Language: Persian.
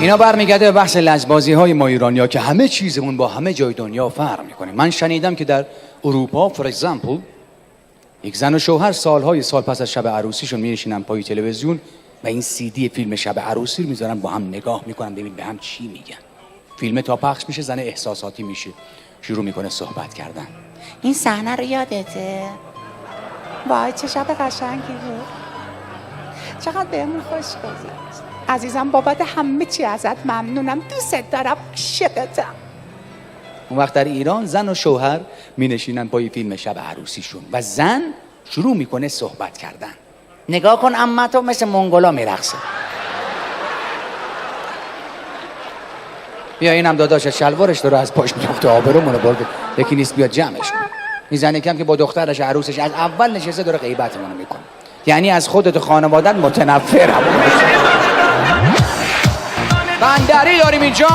اینا برمیگرده به بحث لجبازی های ما ایرانیا که همه چیزمون با همه جای دنیا فرق میکنه. من شنیدم که در اروپا فور اگزامپل یک زن و شوهر سال پس از شب عروسیشون می‌نشینن پای تلویزیون و این CD فیلم شب عروسی رو میذارن، با هم نگاه میکنن ببین به هم چی میگن. فیلم تا پخش میشه زن احساساتی میشه، شروع میکنه صحبت کردن. این صحنه رو یادته؟ وای چه شب قشنگی بود، چقدر بهمون خوش گذشت عزیزم، بابت همه چی ازت ممنونم، دوست دارم، عاشقتم. اون وقت در ایران زن و شوهر مینشینن پای فیلم شب عروسیشون و زن شروع میکنه صحبت کردن. نگاه کن عمتو مثل منگولا میرقصه. بیا اینم داداش شلوارش داره از پاش میفته، آبرومونو برده، یکی نیست بیاد جمعش کنه. این زنی کم که با دخترش عروسش از اول نشسته داره غیبتمونو میکنه، یعنی از خودت و خانوادت متنفرم. بندری داریم اینجا.